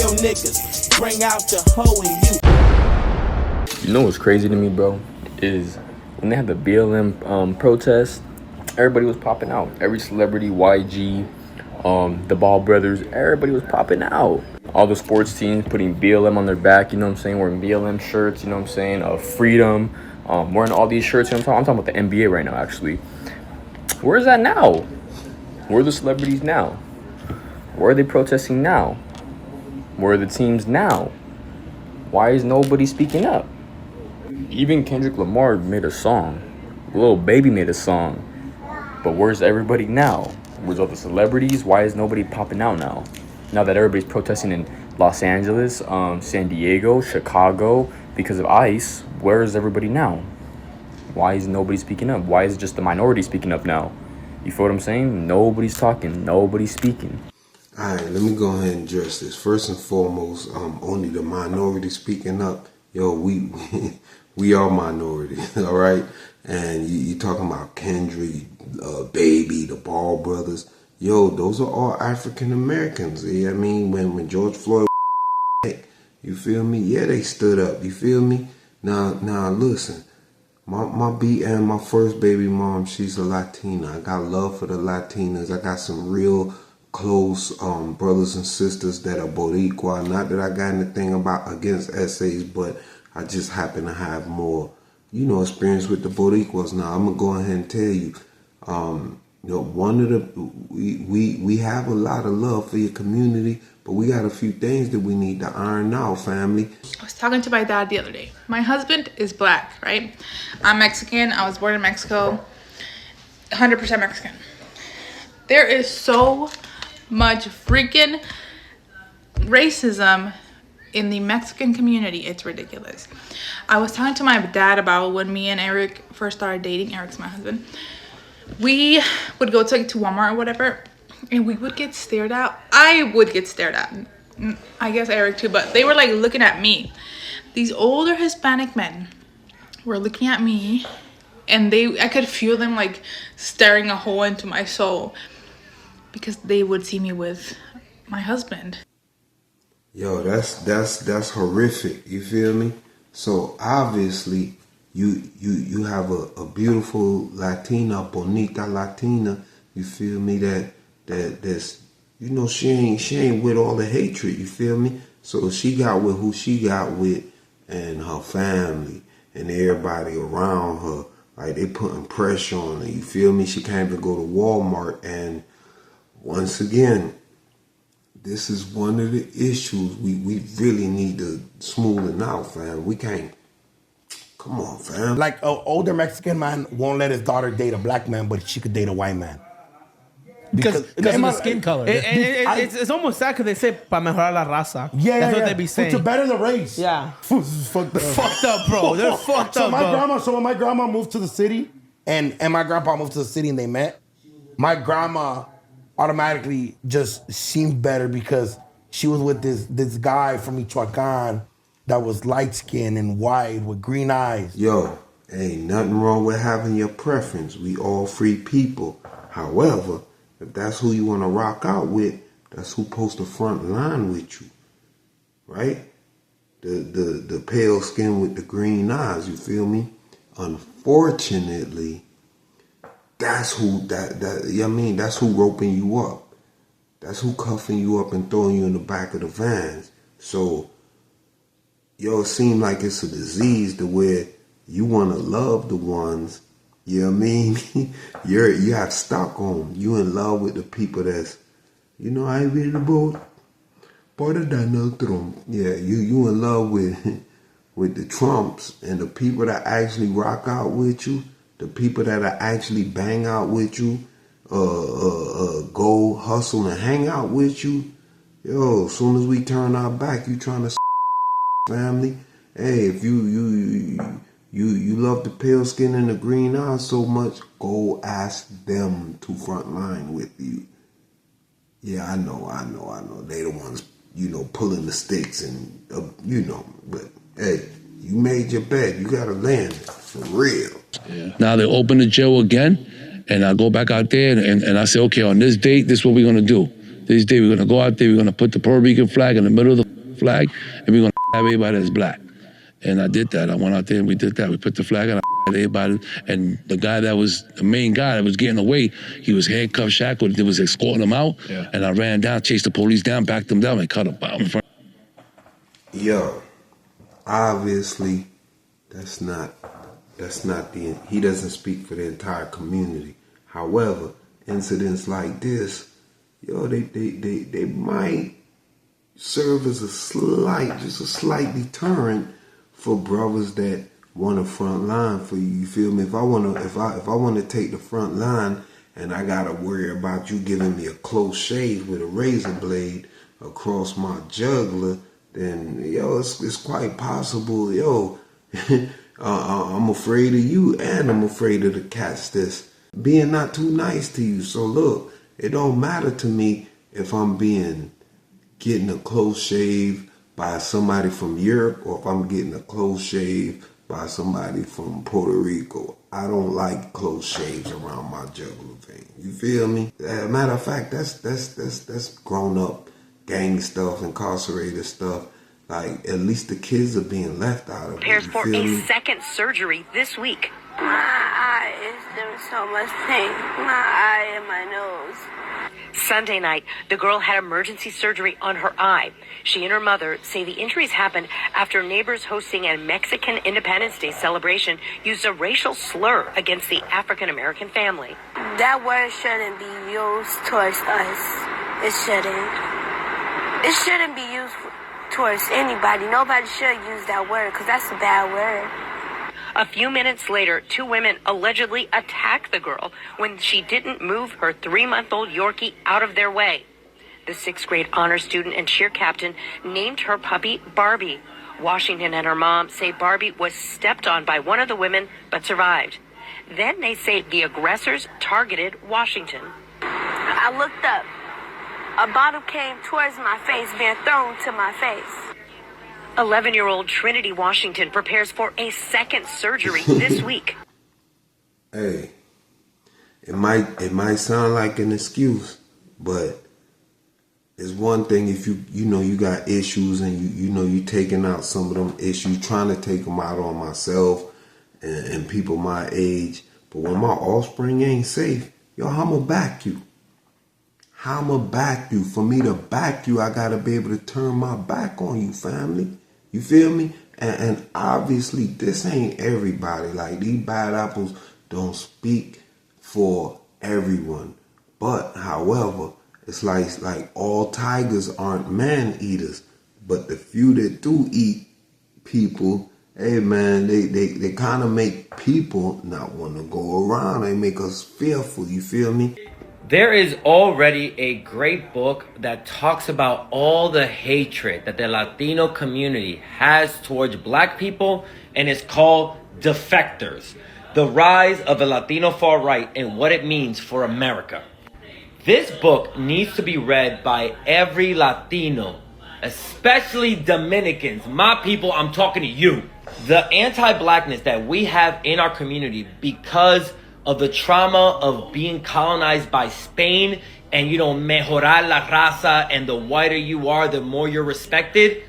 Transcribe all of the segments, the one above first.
real niggas. Bring out the hoe in you. You know what's crazy to me, bro, is when they had the BLM protest, everybody was popping out. Every celebrity, YG, the Ball brothers, everybody was popping out. All the sports teams putting BLM on their back, you know what I'm saying, wearing BLM shirts, you know what I'm saying, freedom, wearing all these shirts. You know what I'm talking about the NBA right now, actually. Where is that now? Where are the celebrities now? Where are they protesting now? Where are the teams now? Why is nobody speaking up? Even Kendrick Lamar made a song. Lil Baby made a song. But where's everybody now? Where's all the celebrities? Why is nobody popping out now? Now that everybody's protesting in Los Angeles, San Diego, Chicago, because of ICE, where is everybody now? Why is nobody speaking up? Why is just the minority speaking up now? You feel what I'm saying? Nobody's talking. Nobody's speaking. All right, let me go ahead and address this. First and foremost, only the minority speaking up. Yo, we are minorities, all right? And you talking about Kendrick, Baby, the Ball brothers. Yo, those are all African Americans. Yeah, I mean, when George Floyd, you feel me? Yeah, they stood up. You feel me? Now, listen. My BM, my first baby mom, she's a Latina. I got love for the Latinas. I got some real close brothers and sisters that are Boricua. Not that I got anything against essays, but I just happen to have more, experience with the Boricuas. Now I'm gonna go ahead and tell you, one of the we have a lot of love for your community, but we got a few things that we need to iron out, family. I was talking to my dad the other day. My husband is black, right? I'm Mexican. I was born in Mexico. 100% Mexican. There is so much freaking racism in the Mexican community. It's ridiculous. I was talking to my dad about when me and Eric first started dating. Eric's my husband. We would go to Walmart or whatever, and we would get stared at. I would get stared at. I guess Eric too, but they were like looking at me. These older Hispanic men were looking at me, and I could feel them like staring a hole into my soul because they would see me with my husband. Yo, that's horrific. You feel me? So obviously, you have a beautiful Latina, bonita Latina. You feel me? That's she ain't with all the hatred. You feel me? So she got with who she got with, and her family and everybody around her. Like, they putting pressure on her. You feel me? She can't even go to Walmart. And once again, this is one of the issues we really need to smoothen out, fam. We can't. Come on, fam. Like, an older Mexican man won't let his daughter date a black man, but she could date a white man. Because of the skin color. It's almost sad because they say, para mejorar la raza. Yeah, That's what they be saying. To better the race. Yeah. Fucked up. Fucked up, bro. They're fucked up, bro. So when my grandma moved to the city, and my grandpa moved to the city and they met, my grandma automatically just seemed better because she was with this guy from Michoacan that was light-skinned and white with green eyes. Yo, ain't nothing wrong with having your preference. We all free people. However, if that's who you want to rock out with, that's who posts the front line with you, right? The pale skin with the green eyes, you feel me? Unfortunately, that's who that's who roping you up. That's who cuffing you up and throwing you in the back of the vans. So, it seems like it's a disease to where you want to love the ones. You know what I mean? You have Stockholm. You in love with the people that's, I read about Donald Trump. Yeah, you in love with the Trumps and the people that actually rock out with you, the people that are actually bang out with you, go hustle and hang out with you. Yo, as soon as we turn our back, you trying to family. Hey, if you love the pale skin and the green eyes so much, go ask them to front line with you. Yeah, I know. They the ones, pulling the sticks and, but hey, you made your bet. You got to land it, for real. Yeah. Now they open the jail again, and I go back out there and I say, okay, on this date, this is what we're going to do. This day, we're going to go out there, we're going to put the Puerto Rican flag in the middle of the flag, and we're gonna have everybody that's black. And I did that. I went out there and we did that. We put the flag on everybody. And the guy that was the main guy that was getting away, he was handcuffed, shackled. They was escorting him out. Yeah. And I ran down, chased the police down, backed them down, and cut him out in front. Yo, obviously, that's not he doesn't speak for the entire community. However, incidents like this, yo, they might serve as a slight deterrent for brothers that want a front line for you. You feel me? If I want to take the front line and I gotta worry about you giving me a close shave with a razor blade across my jugular, then yo, it's quite possible, yo. I'm afraid of you, and I'm afraid of the cats that's being not too nice to you. So look, it don't matter to me if I'm getting a close shave by somebody from Europe or if I'm getting a close shave by somebody from Puerto Rico. I don't like close shaves around my jugular vein. You feel me? Matter of fact, that's grown up gang stuff, incarcerated stuff. Like, at least the kids are being left out of it. Prepares for a second surgery this week. My eye is doing so much pain. My eye and my nose. Sunday night, the girl had emergency surgery on her eye. She and her mother say the injuries happened after neighbors hosting a Mexican Independence Day celebration used a racial slur against the African-American family. That word shouldn't be used towards us. It shouldn't. It shouldn't be used towards anybody. Nobody should use that word because that's a bad word. A few minutes later, two women allegedly attacked the girl when she didn't move her 3-month-old Yorkie out of their way. The 6th grade honor student and cheer captain named her puppy Barbie. Washington and her mom say Barbie was stepped on by one of the women but survived. Then they say the aggressors targeted Washington. I looked up. A bottle came towards my face, being thrown to my face. 11-year-old Trinity Washington prepares for a second surgery this week. Hey, it might sound like an excuse, but it's one thing if you got issues and you taking out some of them issues, trying to take them out on myself and people my age. But when my offspring ain't safe, yo, I'ma back you. How I'ma back you? For me to back you, I gotta be able to turn my back on you, family. You feel me? And obviously, this ain't everybody. Like, these bad apples don't speak for everyone. But, however, it's like all tigers aren't man eaters. But the few that do eat people, hey man, they kind of make people not want to go around. They make us fearful. You feel me? There is already a great book that talks about all the hatred that the Latino community has towards black people, and it's called Defectors: The Rise of the Latino Far Right and What It Means for America. This book needs to be read by every Latino, especially Dominicans. My people, I'm talking to you. The anti-blackness that we have in our community because of the trauma of being colonized by Spain and, mejorar la raza, and the whiter you are, the more you're respected.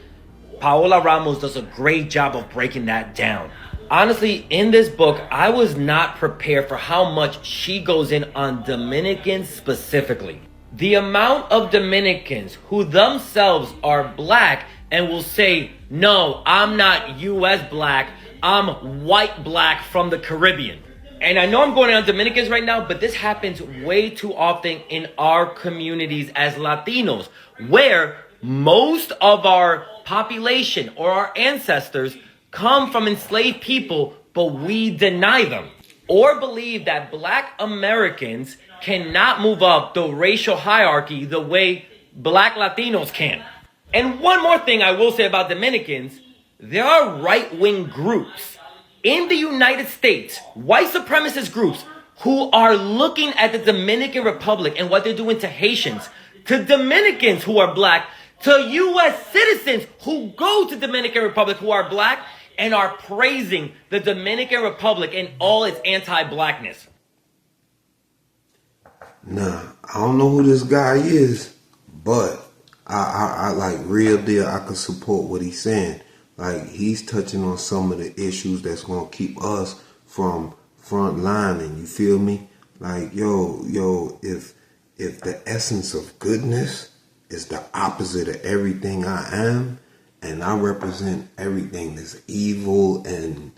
Paola Ramos does a great job of breaking that down. Honestly, in this book, I was not prepared for how much she goes in on Dominicans specifically. The amount of Dominicans who themselves are black and will say, no, I'm not U.S. black, I'm white black from the Caribbean. And I know I'm going on Dominicans right now, but this happens way too often in our communities as Latinos, where most of our population or our ancestors come from enslaved people, but we deny them. Or believe that black Americans cannot move up the racial hierarchy the way black Latinos can. And one more thing I will say about Dominicans, there are right-wing groups in the United States, white supremacist groups, who are looking at the Dominican Republic and what they're doing to Haitians, to Dominicans who are black, to U.S. citizens who go to Dominican Republic who are black, and are praising the Dominican Republic and all its anti-blackness. Nah, I don't know who this guy is, but I like real deal. I can support what he's saying. Like he's touching on some of the issues that's gonna keep us from frontlining. You feel me? Like yo, if the essence of goodness is the opposite of everything I am, and I represent everything that's evil and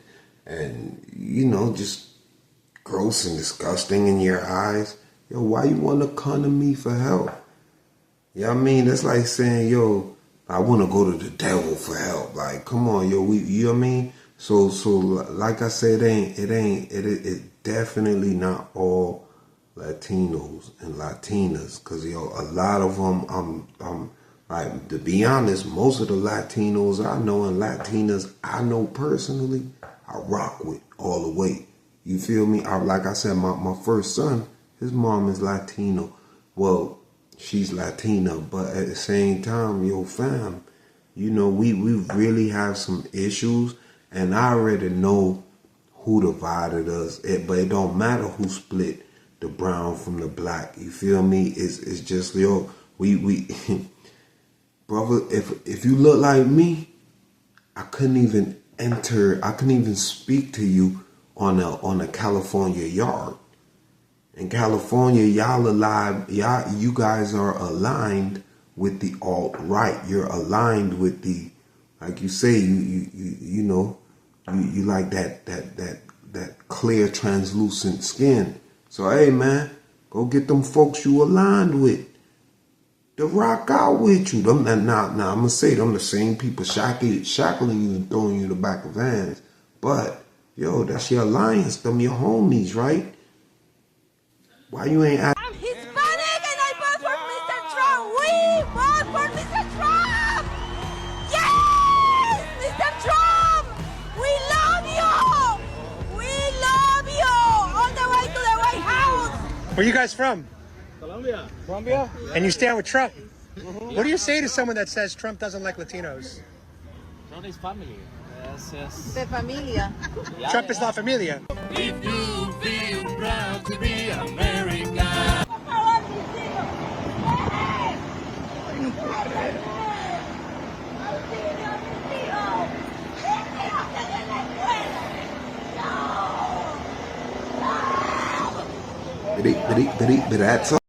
just gross and disgusting in your eyes, yo, why you wanna come to me for help? You know what I mean? That's like saying, yo, I want to go to the devil for help. Like, come on, yo, you know what I mean? So like I said, it definitely not all Latinos and Latinas, cause yo, a lot of them, like to be honest, most of the Latinos I know and Latinas I know personally, I rock with all the way. You feel me? Like I said, my first son, his mom is Latino. Well, she's Latina, but at the same time, yo, fam, we really have some issues, and I already know who divided us. But it don't matter who split the brown from the black. You feel me? It's just, yo, we brother, if you look like me, I couldn't even speak to you on a California yard. In California, you guys are aligned with the alt-right. You're aligned with the, like you say, you like that clear, translucent skin. So hey man, go get them folks you aligned with to rock out with you. Them now I'm gonna say them the same people shackling you and throwing you in the back of vans. But yo, that's your alliance, them your homies, right? Why you ain't ask? I'm Hispanic and I vote for Mr. Trump. We vote for Mr. Trump. Yes, Mr. Trump. We love you. We love you. On the way to the White House. Where are you guys from? Colombia. Colombia? And you stand with Trump. Mm-hmm. What do you say to someone that says Trump doesn't like Latinos? Trump is family. Yes. De familia. Trump is la familia. If you feel proud to be American. But that's all.